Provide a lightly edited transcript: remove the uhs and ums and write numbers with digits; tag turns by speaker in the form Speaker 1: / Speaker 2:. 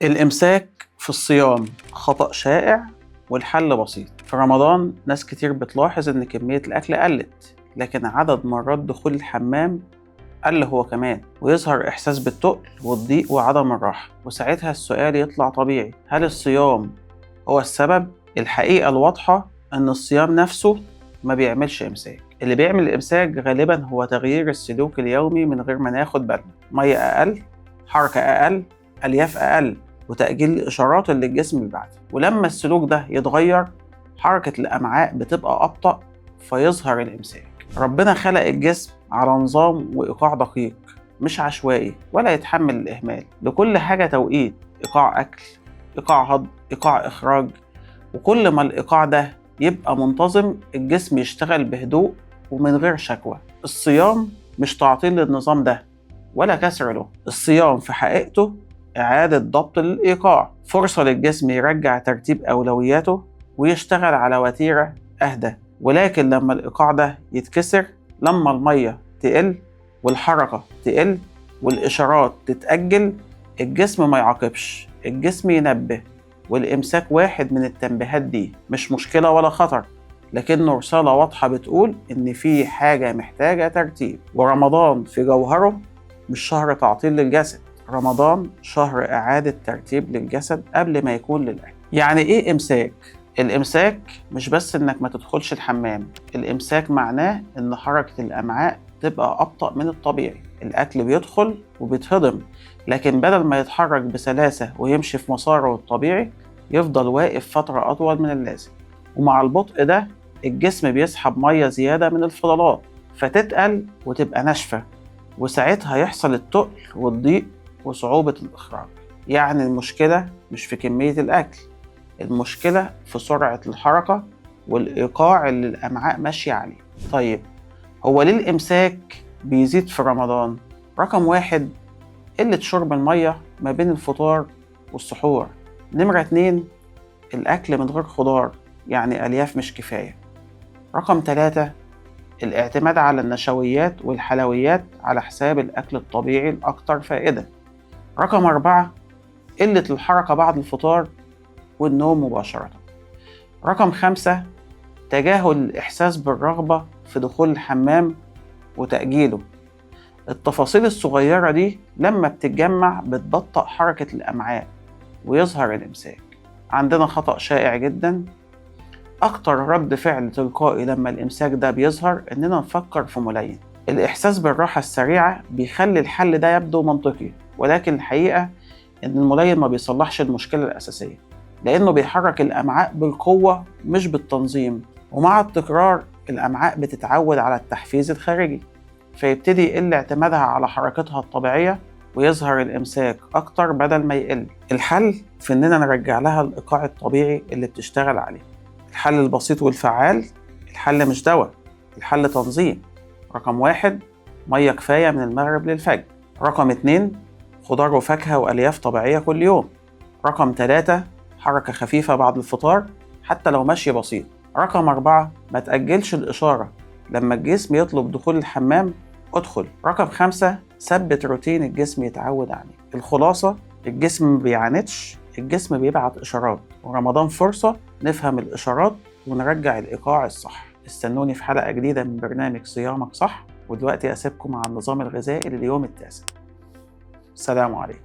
Speaker 1: الإمساك في الصيام خطأ شائع والحل بسيط. في رمضان ناس كتير بتلاحظ إن كمية الأكل قلت، لكن عدد مرات دخول الحمام قل هو كمان، ويظهر إحساس بالتقل والضيق وعدم الراحة. وساعتها السؤال يطلع طبيعي: هل الصيام هو السبب؟ الحقيقة الواضحة إن الصيام نفسه ما بيعملش إمساك. اللي بيعمل الإمساك غالبا هو تغيير السلوك اليومي من غير ما ناخد بالنا. مية أقل، حركة أقل، ألياف أقل، وتأجيل الإشارات اللي الجسم بيبعتها. ولما السلوك ده يتغير حركة الأمعاء بتبقى أبطأ فيظهر الإمساك. ربنا خلق الجسم على نظام وإيقاع دقيق مش عشوائي ولا يتحمل الإهمال. لكل حاجة توقيت: إيقاع أكل، إيقاع هضم، إيقاع إخراج. وكل ما الإيقاع ده يبقى منتظم الجسم يشتغل بهدوء ومن غير شكوى. الصيام مش تعطيل للنظام ده ولا كسر له. الصيام في حقيقته إعادة ضبط للإيقاع، فرصة للجسم يرجع ترتيب أولوياته ويشتغل على وتيرة أهدى. ولكن لما الإيقاع ده يتكسر، لما المية تقل والحركة تقل والإشارات تتأجل، الجسم ما يعاقبش، الجسم ينبه. والإمساك واحد من التنبيهات دي، مش مشكلة ولا خطر، لكنه رسالة واضحة بتقول إن في حاجة محتاجة ترتيب. ورمضان في جوهره مش شهر تعطيل للجسد، رمضان شهر إعادة ترتيب للجسد قبل ما يكون للأكل. يعني إيه إمساك؟ الإمساك مش بس إنك ما تدخلش الحمام، الإمساك معناه إن حركة الأمعاء تبقى أبطأ من الطبيعي. الأكل بيدخل وبيتهضم، لكن بدل ما يتحرك بسلاسة ويمشي في مساره الطبيعي يفضل واقف فترة أطول من اللازم. ومع البطء ده الجسم بيسحب مية زيادة من الفضلات فتتقل وتبقى ناشفة، وساعتها يحصل التقل والضيق وصعوبة الإخراج. يعني المشكلة مش في كمية الأكل، المشكلة في سرعة الحركة والإيقاع اللي الأمعاء ماشية عليه. طيب، هو ليه الإمساك بيزيد في رمضان؟ رقم 1: قلة شرب المية ما بين الفطار والسحور. نمرة 2: الأكل من غير خضار، يعني ألياف مش كفاية. رقم 3: الاعتماد على النشويات والحلويات على حساب الأكل الطبيعي الأكثر فائدة. رقم 4: قلة الحركة بعد الفطار والنوم مباشرة. رقم 5: تجاهل الإحساس بالرغبة في دخول الحمام وتأجيله. التفاصيل الصغيرة دي لما بتتجمع بتبطئ حركة الأمعاء ويظهر الإمساك. عندنا خطأ شائع جدا: أكتر رد فعل تلقائي لما الإمساك ده بيظهر إننا نفكر في ملين. الإحساس بالراحة السريعة بيخلي الحل ده يبدو منطقي، ولكن الحقيقة إن الملين ما بيصلحش المشكلة الأساسية، لأنه بيحرك الأمعاء بالقوة مش بالتنظيم. ومع التكرار الأمعاء بتتعود على التحفيز الخارجي فيبتدي يقل اعتمادها على حركتها الطبيعية ويظهر الإمساك أكتر بدل ما يقل. الحل في إننا نرجع لها الإيقاع الطبيعي اللي بتشتغل عليه. الحل البسيط والفعال: الحل مش دواء، الحل تنظيم. رقم 1: مية كفاية من المغرب للفجر. رقم 2: خضار وفاكهة وألياف طبيعية كل يوم. رقم 3: حركة خفيفة بعد الفطار حتى لو مشي بسيط. رقم 4: ما تأجلش الإشارة، لما الجسم يطلب دخول الحمام ادخل. رقم 5: ثبت روتين الجسم يتعود عليه. الخلاصة: الجسم ما بيعاندش، الجسم بيبعت إشارات، ورمضان فرصة نفهم الإشارات ونرجع الإيقاع الصح. استنوني في حلقة جديدة من برنامج صيامك صح، ودلوقتي أسيبكم مع النظام الغذائي لليوم التاسع. السلام عليكم.